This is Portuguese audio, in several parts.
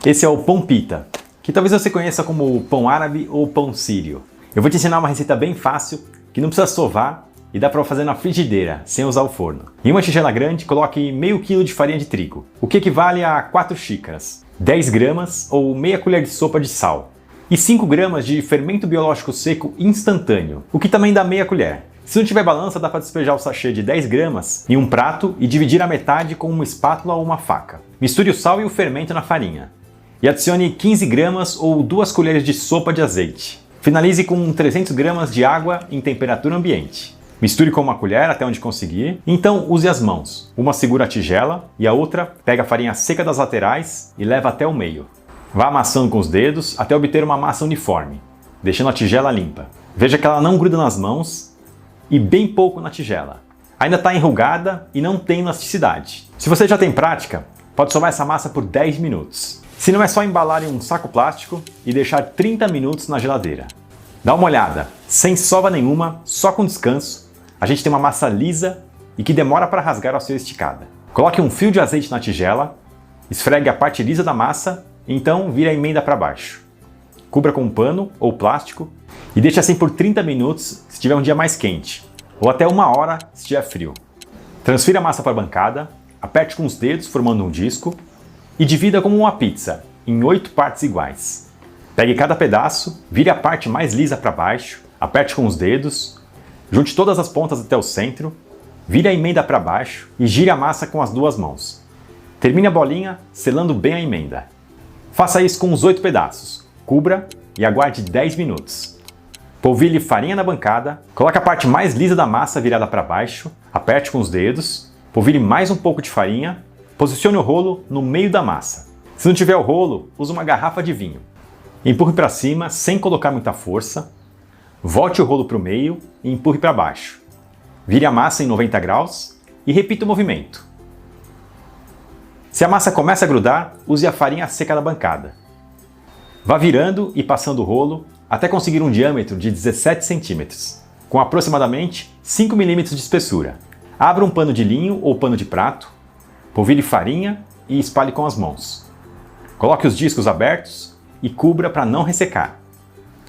Esse é o pão pita, que talvez você conheça como pão árabe ou pão sírio. Eu vou te ensinar uma receita bem fácil, que não precisa sovar e dá para fazer na frigideira, sem usar o forno. Em uma tigela grande, coloque meio quilo de farinha de trigo, o que equivale a 4 xícaras, 10 gramas ou meia colher de sopa de sal, e 5 gramas de fermento biológico seco instantâneo, o que também dá meia colher. Se não tiver balança, dá para despejar o sachê de 10 gramas em um prato e dividir a metade com uma espátula ou uma faca. Misture o sal e o fermento na farinha. E adicione 15 gramas ou 2 colheres de sopa de azeite. Finalize com 300 gramas de água em temperatura ambiente. Misture com uma colher até onde conseguir. Então use as mãos. Uma segura a tigela e a outra pega a farinha seca das laterais e leva até o meio. Vá amassando com os dedos até obter uma massa uniforme, deixando a tigela limpa. Veja que ela não gruda nas mãos e bem pouco na tigela. Ainda está enrugada e não tem elasticidade. Se você já tem prática, pode sovar essa massa por 10 minutos. Se não, é só embalar em um saco plástico e deixar 30 minutos na geladeira. Dá uma olhada, sem sova nenhuma, só com descanso, a gente tem uma massa lisa e que demora para rasgar ao ser esticada. Coloque um fio de azeite na tigela, esfregue a parte lisa da massa e então vire a emenda para baixo. Cubra com um pano ou plástico e deixe assim por 30 minutos se tiver um dia mais quente, ou até 1 hora se estiver frio. Transfira a massa para a bancada, aperte com os dedos formando um disco e divida como uma pizza, em 8 partes iguais. Pegue cada pedaço, vire a parte mais lisa para baixo, aperte com os dedos, junte todas as pontas até o centro, vire a emenda para baixo e gire a massa com as 2 mãos. Termine a bolinha selando bem a emenda. Faça isso com os 8 pedaços, cubra e aguarde 10 minutos. Polvilhe farinha na bancada, coloque a parte mais lisa da massa virada para baixo, aperte com os dedos, polvilhe mais um pouco de farinha, posicione o rolo no meio da massa. Se não tiver o rolo, use uma garrafa de vinho. Empurre para cima sem colocar muita força, volte o rolo para o meio e empurre para baixo. Vire a massa em 90 graus e repita o movimento. Se a massa começa a grudar, use a farinha seca da bancada. Vá virando e passando o rolo até conseguir um diâmetro de 17 centímetros, com aproximadamente 5 milímetros de espessura. Abra um pano de linho ou pano de prato, polvilhe farinha e espalhe com as mãos. Coloque os discos abertos e cubra para não ressecar.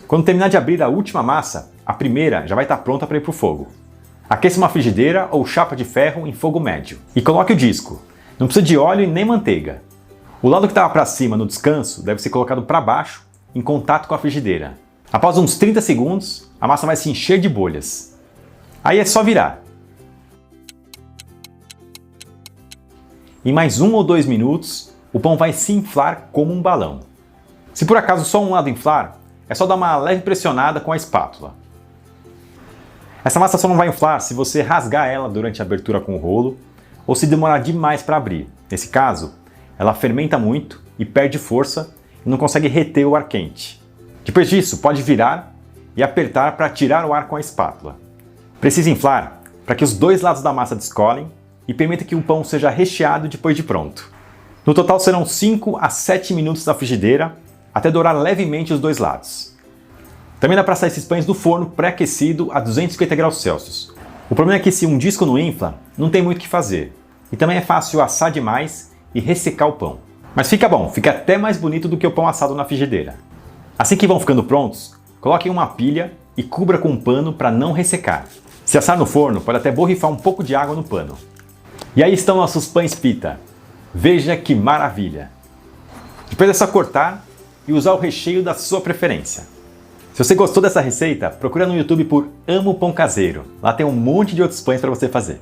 Quando terminar de abrir a última massa, a primeira já vai estar pronta para ir para o fogo. Aqueça uma frigideira ou chapa de ferro em fogo médio e coloque o disco. Não precisa de óleo e nem manteiga. O lado que estava para cima no descanso deve ser colocado para baixo em contato com a frigideira. Após uns 30 segundos, a massa vai se encher de bolhas. Aí é só virar. Em mais 1 ou 2 minutos, o pão vai se inflar como um balão. Se por acaso só um lado inflar, é só dar uma leve pressionada com a espátula. Essa massa só não vai inflar se você rasgar ela durante a abertura com o rolo ou se demorar demais para abrir. Nesse caso, ela fermenta muito e perde força e não consegue reter o ar quente. Depois disso, pode virar e apertar para tirar o ar com a espátula. Precisa inflar para que os 2 lados da massa descolem e permita que o pão seja recheado depois de pronto. No total serão 5 a 7 minutos na frigideira até dourar levemente os 2 lados. Também dá para assar esses pães do forno pré-aquecido a 250 graus Celsius. O problema é que se um disco não infla, não tem muito o que fazer. E também é fácil assar demais e ressecar o pão. Mas fica bom, fica até mais bonito do que o pão assado na frigideira. Assim que vão ficando prontos, coloque em uma pilha e cubra com um pano para não ressecar. Se assar no forno, pode até borrifar um pouco de água no pano. E aí estão nossos pães pita. Veja que maravilha! Depois é só cortar e usar o recheio da sua preferência. Se você gostou dessa receita, procura no YouTube por Amo Pão Caseiro. Lá tem um monte de outros pães para você fazer.